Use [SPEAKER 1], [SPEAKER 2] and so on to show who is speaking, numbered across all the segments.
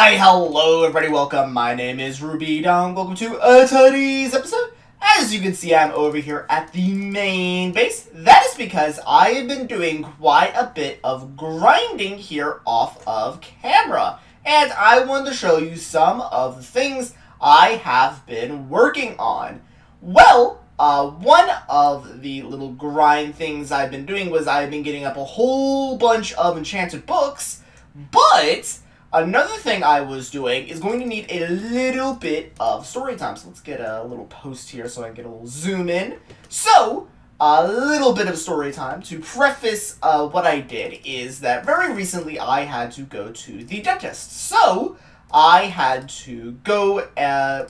[SPEAKER 1] Why, hello everybody, welcome. My name is Rubydung. Welcome to today's episode. As you can see, I'm over here at the main base. That is because I have been doing quite a bit of grinding here off of camera. And I wanted to show you some of the things I have been working on. Well, one of the little grind things I've been doing was I've been getting up a whole bunch of enchanted books, but another thing I was doing is going to need a little bit of story time. So let's get a little post here so I can get a little zoom in. So, a little bit of story time. To preface what I did is that very recently I had to go to the dentist. So, I had to go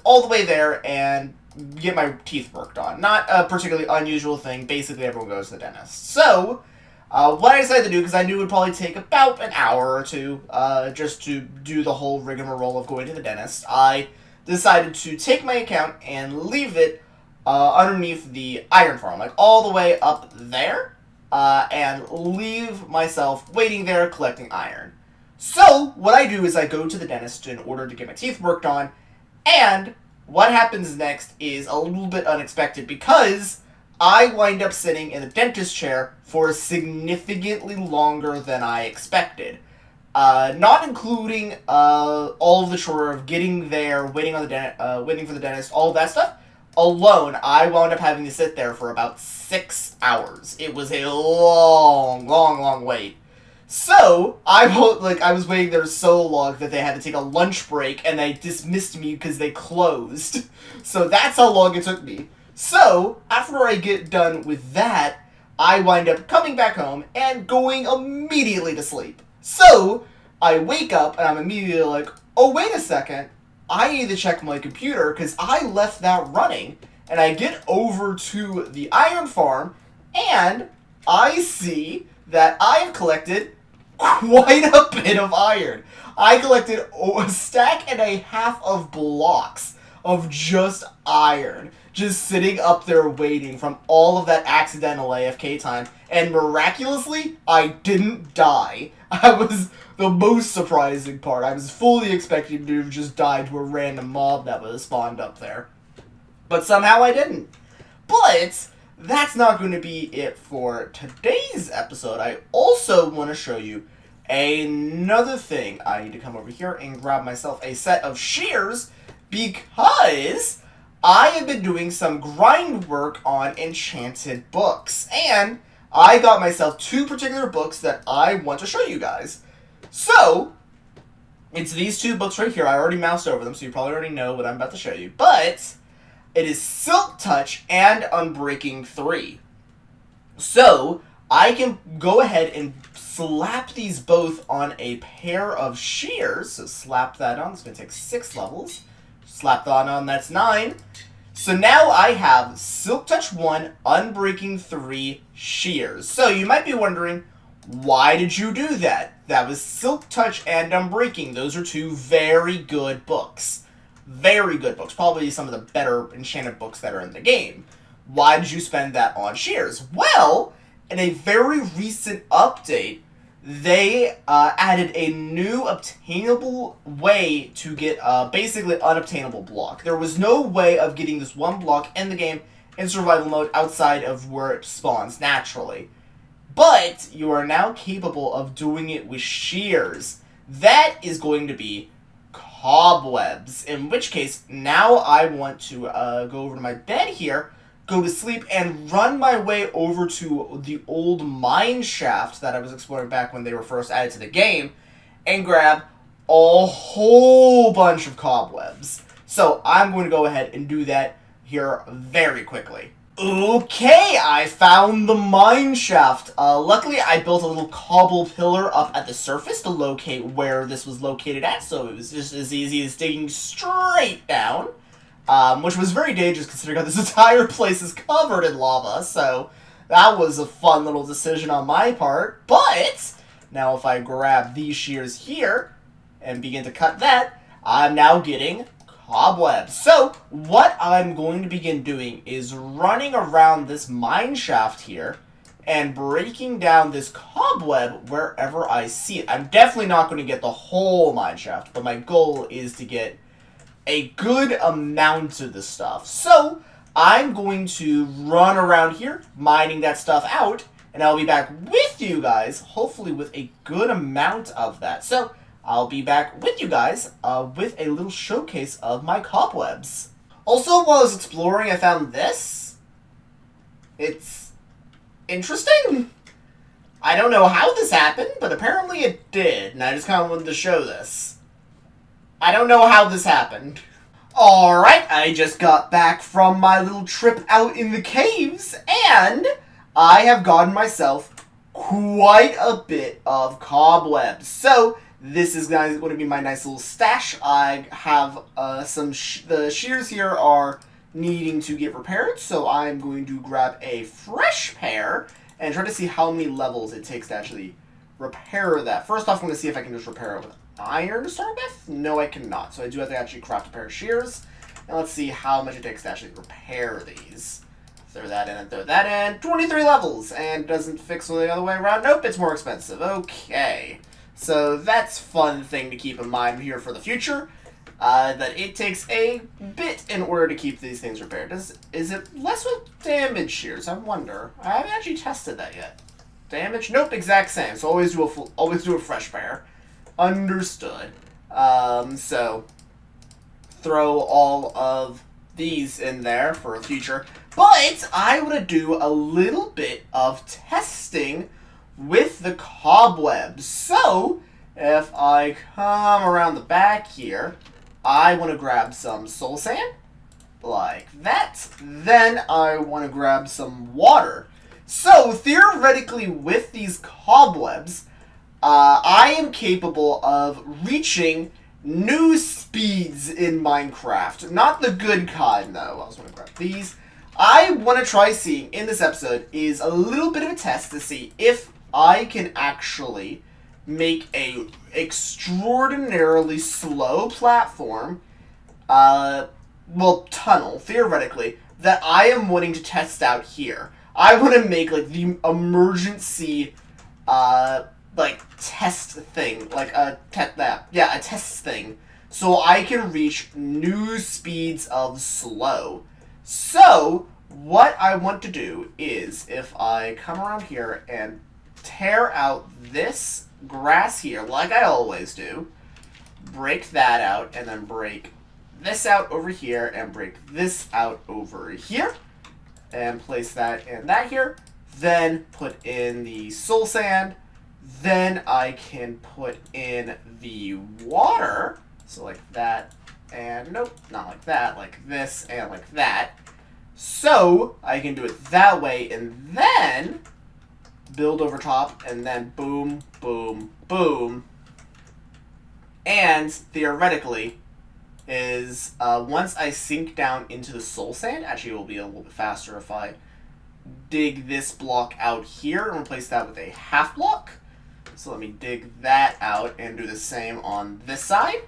[SPEAKER 1] all the way there and get my teeth worked on. Not a particularly unusual thing. Basically, everyone goes to the dentist. So, what I decided to do, because I knew it would probably take about an hour or two just to do the whole rigmarole of going to the dentist, I decided to take my account and leave it underneath the iron farm, like all the way up there, and leave myself waiting there collecting iron. So, what I do is I go to the dentist in order to get my teeth worked on, and what happens next is a little bit unexpected because I wind up sitting in the dentist chair for significantly longer than I expected. Not including all of the chore of getting there, waiting for the dentist, all of that stuff. Alone, I wound up having to sit there for about 6 hours. It was a long wait. So, I was waiting there so long that they had to take a lunch break and they dismissed me because they closed. So that's how long it took me. So, after I get done with that, I wind up coming back home and going immediately to sleep. So, I wake up and I'm immediately like, oh wait a second, I need to check my computer because I left that running. And I get over to the iron farm and I see that I have collected quite a bit of iron. I collected a stack and a half of blocks of just iron, just sitting up there waiting from all of that accidental AFK time, and miraculously, I didn't die. That was the most surprising part. I was fully expecting to have just died to a random mob that was spawned up there. But somehow I didn't. But that's not going to be it for today's episode. I also want to show you another thing. I need to come over here and grab myself a set of shears because I have been doing some grind work on Enchanted Books, and I got myself 2 particular books that I want to show you guys. So, it's these 2 books right here. I already moused over them, so you probably already know what I'm about to show you, but it is Silk Touch and Unbreaking 3. So, I can go ahead and slap these both on a pair of shears. So, slap that on. It's going to take 6 levels. Slap that on, that's 9. So now I have Silk Touch 1, Unbreaking 3 shears. So you might be wondering, why did you do that? That was Silk Touch and Unbreaking. Those are 2 very good books. Very good books. Probably some of the better enchanted books that are in the game. Why did you spend that on shears? Well, in a very recent update, they added a new obtainable way to get basically unobtainable block. There was no way of getting this one block in the game in survival mode outside of where it spawns naturally. But you are now capable of doing it with shears. That is going to be cobwebs. In which case, now I want to go over to my bed here, go to sleep, and run my way over to the old mine shaft that I was exploring back when they were first added to the game, and grab a whole bunch of cobwebs. So I'm going to go ahead and do that here very quickly. Okay, I found the mine shaft. Luckily, I built a little cobble pillar up at the surface to locate where this was located at, so it was just as easy as digging straight down. Which was very dangerous considering how this entire place is covered in lava, so that was a fun little decision on my part. But now if I grab these shears here and begin to cut that, I'm now getting cobwebs. So what I'm going to begin doing is running around this mine shaft here and breaking down this cobweb wherever I see it. I'm definitely not going to get the whole mine shaft, but my goal is to get a good amount of the stuff. So I'm going to run around here, mining that stuff out, and I'll be back with you guys, hopefully with a good amount of that. So I'll be back with you guys with a little showcase of my cobwebs. Also, while I was exploring, I found this. It's interesting. I don't know how this happened, but apparently it did, and I just kind of wanted to show this. I don't know how this happened. Alright, I just got back from my little trip out in the caves, and I have gotten myself quite a bit of cobwebs. So, this is going to be my nice little stash. I have the shears here are needing to get repaired, so I'm going to grab a fresh pair and try to see how many levels it takes to actually repair that. First off, I'm going to see if I can just repair it with iron to start with. No, I cannot. So I do have to actually craft a pair of shears. And let's see how much it takes to actually repair these. Throw that in and throw that in. 23 levels! And doesn't fix the other way around. Nope, it's more expensive. Okay. So that's fun thing to keep in mind here for the future. That it takes a bit in order to keep these things repaired. Is it less with damage shears? I wonder. I haven't actually tested that yet. Damage? Nope, exact same. So always do a fresh pair. Understood. So throw all of these in there for a future. But I want to do a little bit of testing with the cobwebs. So if I come around the back here, I want to grab some soul sand, like that. Then I want to grab some water. So theoretically, with these cobwebs, I am capable of reaching new speeds in Minecraft. Not the good kind, though. I was going to grab these. I want to try seeing, in this episode, is a little bit of a test to see if I can actually make a extraordinarily slow platform, tunnel, theoretically, that I am wanting to test out here. I want to make, like, the emergency, test thing. Like, a test thing. So I can reach new speeds of slow. So, what I want to do is, if I come around here and tear out this grass here, like I always do, break that out, and then break this out over here, and break this out over here, and place that in that here, then put in the soul sand, then I can put in the water, so like that, and nope, not like that, like this, and like that, so I can do it that way, and then build over top, and then boom, boom, boom. And theoretically, is once I sink down into the soul sand, actually it will be a little bit faster if I dig this block out here and replace that with a half block. So let me dig that out and do the same on this side.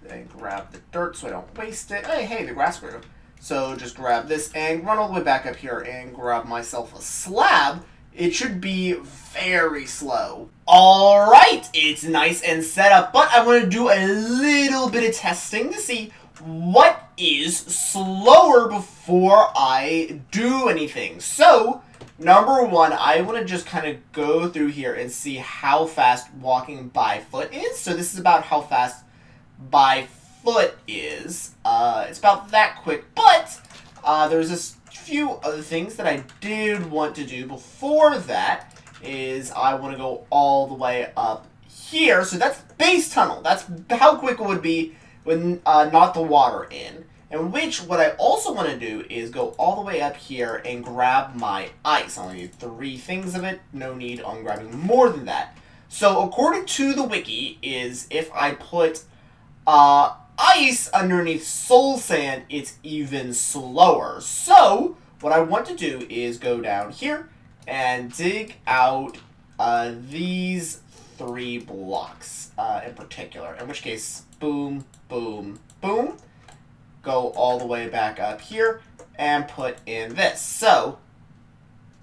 [SPEAKER 1] Then grab the dirt so I don't waste it. Hey, the grass grew. So just grab this and run all the way back up here and grab myself a slab. It should be very slow. Alright, it's nice and set up, but I want to do a little bit of testing to see what is slower before I do anything. So, number one, I want to just kind of go through here and see how fast walking by foot is. So this is about how fast by foot is. It's about that quick, but there's this few other things that I did want to do before that is I want to go all the way up here. So that's base tunnel. That's how quick it would be with not the water in. And which, what I also want to do is go all the way up here and grab my ice. I only need 3 things of it. No need on grabbing more than that. So according to the wiki is if I put ice underneath soul sand, it's even slower. So what I want to do is go down here and dig out these 3 blocks in particular. In which case, boom, boom, boom. Go all the way back up here and put in this. So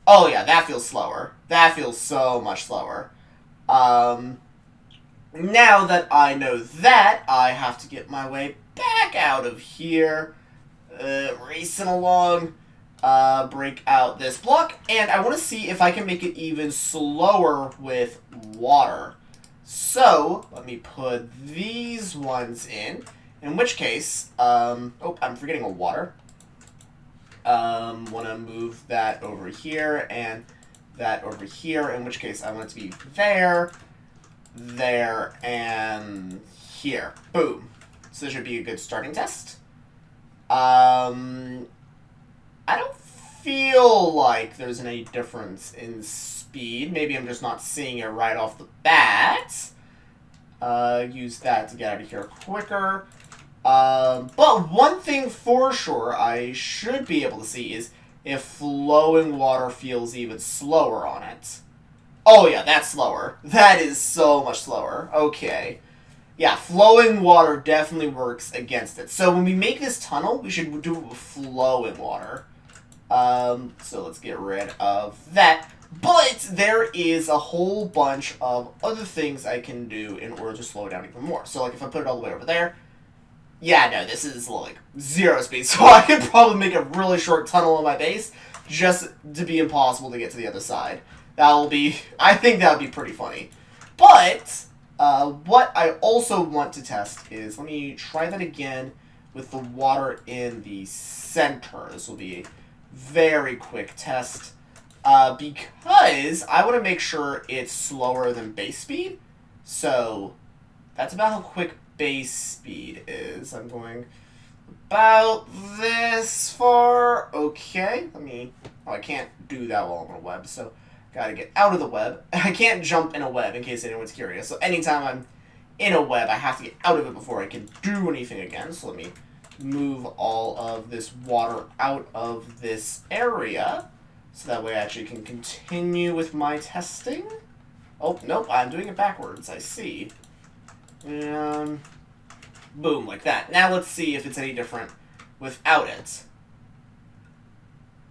[SPEAKER 1] Oh yeah, that feels slower. That feels so much slower. Now that I know that, I have to get my way back out of here. Racing along. Break out this block. And I want to see if I can make it even slower with water. So, let me put these ones in. In which case, oh, I'm forgetting a water. Want to move that over here and that over here. In which case, I want it to be there, there, and here. Boom. So this should be a good starting test. I don't feel like there's any difference in speed. Maybe I'm just not seeing it right off the bat. Use that to get out of here quicker. But one thing for sure I should be able to see is if flowing water feels even slower on it. Oh yeah, that's slower. That is so much slower. Okay. Yeah, flowing water definitely works against it. So when we make this tunnel, we should do it with flowing water. So let's get rid of that. But there is a whole bunch of other things I can do in order to slow it down even more. So like if I put it all the way over there, yeah, no, this is like 0 speed. So I could probably make a really short tunnel on my base just to be impossible to get to the other side. That'll be, I think that would be pretty funny. But what I also want to test is, let me try that again with the water in the center. This will be a very quick test because I want to make sure it's slower than base speed. So that's about how quick base speed is. I'm going about this far. Okay, let me, oh, I can't do that while I'm on a web, so gotta get out of the web. I can't jump in a web, in case anyone's curious. So anytime I'm in a web, I have to get out of it before I can do anything again. So let me move all of this water out of this area, so that way I actually can continue with my testing. Oh, nope, I'm doing it backwards, I see. Boom, like that. Now let's see if it's any different without it.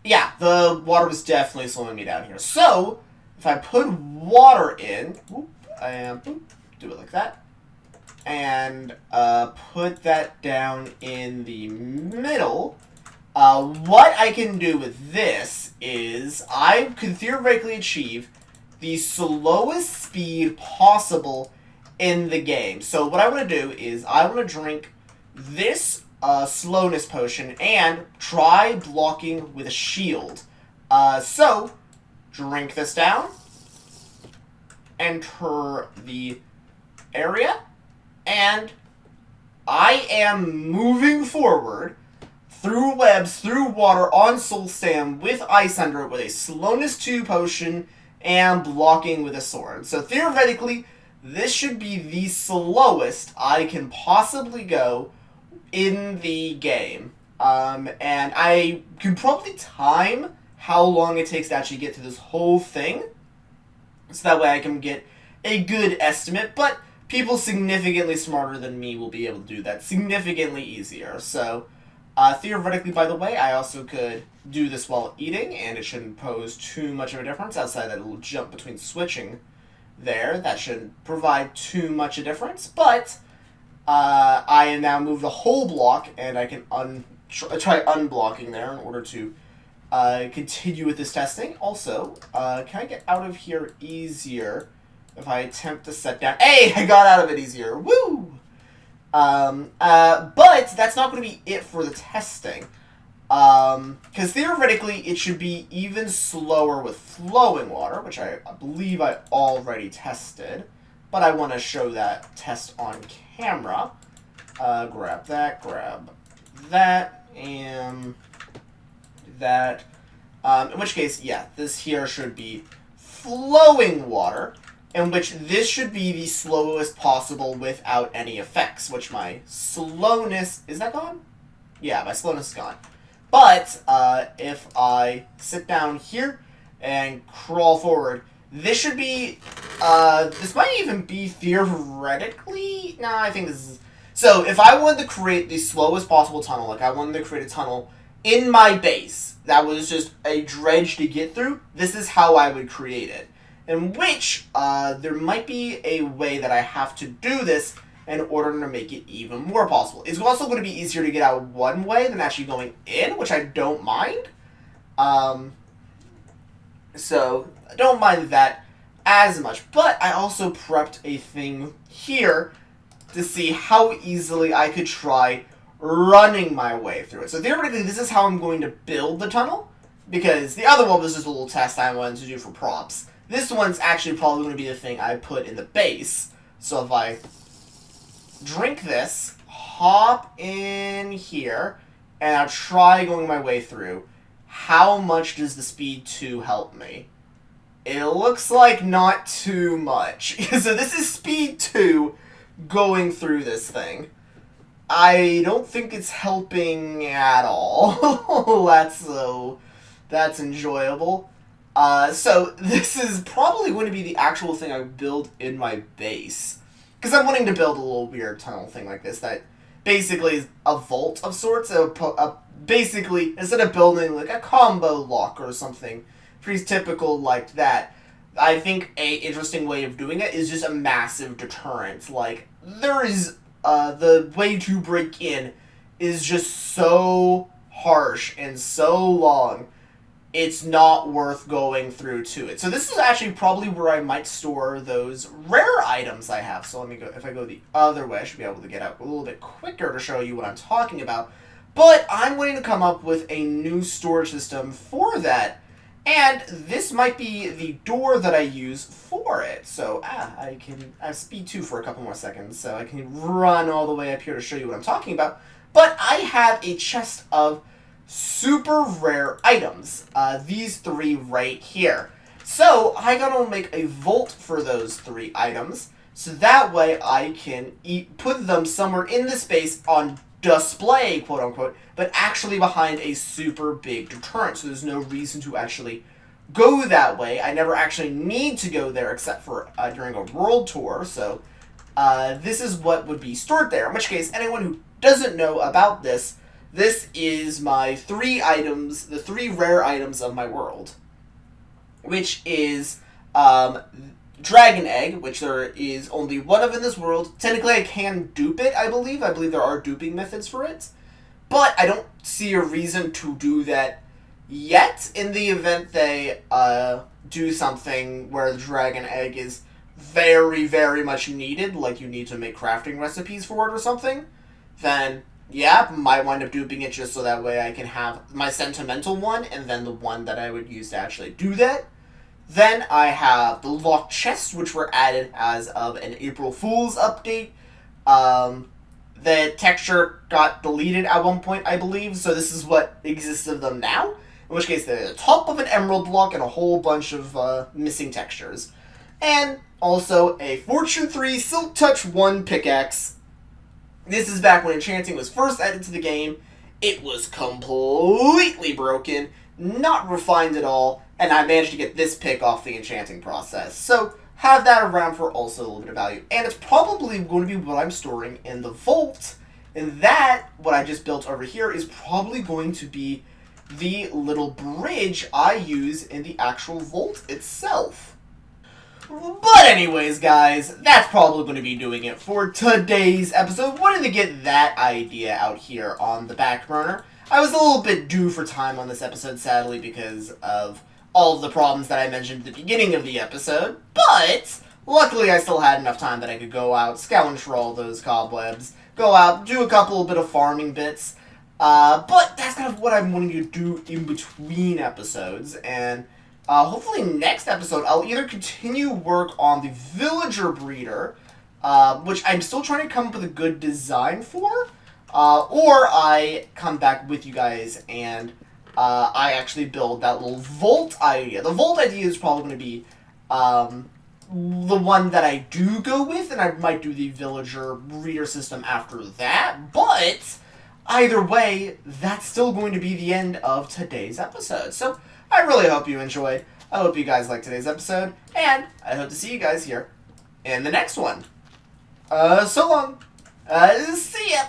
[SPEAKER 1] Yeah, the water was definitely slowing me down here. So, if I put water in, and do it like that, and put that down in the middle, what I can do with this is I could theoretically achieve the slowest speed possible in the game. So what I want to do is I want to drink this slowness potion and try blocking with a shield. So drink this down, enter the area, and I am moving forward through webs, through water, on Soul Sand, with ice under it, with a slowness 2 potion, and blocking with a sword. So theoretically, this should be the slowest I can possibly go in the game. And I can probably time how long it takes to actually get through this whole thing, so that way I can get a good estimate, but people significantly smarter than me will be able to do that significantly easier. So, theoretically, by the way, I also could do this while eating, and it shouldn't pose too much of a difference outside that little jump between switching there. That shouldn't provide too much a difference, but I now move the whole block, and I can try unblocking there in order to continue with this testing. Also, can I get out of here easier if I attempt to set down? Hey, I got out of it easier. Woo! But that's not going to be it for the testing. Because theoretically, it should be even slower with flowing water, which I believe I already tested. But I want to show that test on camera. Grab that, and that. In which case, yeah, this here should be flowing water, in which this should be the slowest possible without any effects, which my slowness... Is that gone? Yeah, my slowness is gone. But, if I sit down here and crawl forward, this should be... this might even be theoretically... No, I think this is... So, if I wanted to create the slowest possible tunnel, like I wanted to create a tunnel in my base, that was just a dredge to get through, this is how I would create it. In which, there might be a way that I have to do this in order to make it even more possible. It's also going to be easier to get out one way than actually going in, which I don't mind. So, I don't mind that as much. But I also prepped a thing here to see how easily I could try running my way through it. So theoretically, this is how I'm going to build the tunnel, because the other one was just a little test I wanted to do for props. This one's actually probably going to be the thing I put in the base. So if I drink this, hop in here, and I'll try going my way through, how much does the speed 2 help me? It looks like not too much. So this is speed 2 going through this thing. I don't think it's helping at all. That's enjoyable. So this is probably going to be the actual thing I build in my base. Because I'm wanting to build a little weird tunnel thing like this that basically is a vault of sorts. Basically, instead of building like a combo lock or something pretty typical like that, I think a interesting way of doing it is just a massive deterrent. Like, there is, the way to break in is just so harsh and so long, it's not worth going through to it. So this is actually probably where I might store those rare items I have. So let me go, if I go the other way, I should be able to get out a little bit quicker to show you what I'm talking about. But I'm going to come up with a new storage system for that. And this might be the door that I use for it. So, I have speed 2 for a couple more seconds, so I can run all the way up here to show you what I'm talking about. But I have a chest of super rare items. These 3 right here. So, I gotta make a vault for those 3 items, so that way I can put them somewhere in the space on display, quote unquote, but actually behind a super big deterrent, so there's no reason to actually go that way. I never actually need to go there except for during a world tour, so this is what would be stored there. In which case, anyone who doesn't know about this, this is my 3 items, the 3 rare items of my world, which is Dragon Egg, which there is only one of in this world. Technically, I can dupe it, I believe. I believe there are duping methods for it. But I don't see a reason to do that yet. In the event they do something where the Dragon Egg is very, very much needed, like you need to make crafting recipes for it or something, then, yeah, might wind up duping it just so that way I can have my sentimental one, and then the one that I would use to actually do that. Then I have the locked chests, which were added as of an April Fool's update. The texture got deleted at one point, I believe, so this is what exists of them now. In which case, they're the top of an emerald block and a whole bunch of missing textures. And also a Fortune 3 Silk Touch 1 pickaxe. This is back when enchanting was first added to the game. It was completely broken, not refined at all, and I managed to get this pick off the enchanting process. So, have that around for also a little bit of value. And it's probably going to be what I'm storing in the vault. And that, what I just built over here, is probably going to be the little bridge I use in the actual vault itself. But anyways, guys, that's probably going to be doing it for today's episode. Wanted to get that idea out here on the back burner. I was a little bit due for time on this episode, sadly, because of all of the problems that I mentioned at the beginning of the episode. But luckily, I still had enough time that I could go out, scavenge for all those cobwebs, go out, do a couple bit of farming bits. But that's kind of what I'm wanting to do in between episodes, and hopefully next episode I'll either continue work on the villager breeder, which I'm still trying to come up with a good design for, or I come back with you guys and I actually build that little vault idea. The vault idea is probably going to be the one that I do go with, and I might do the villager breeder system after that, but either way, that's still going to be the end of today's episode. So, I really hope you enjoyed. I hope you guys liked today's episode, and I hope to see you guys here in the next one. So long. See ya!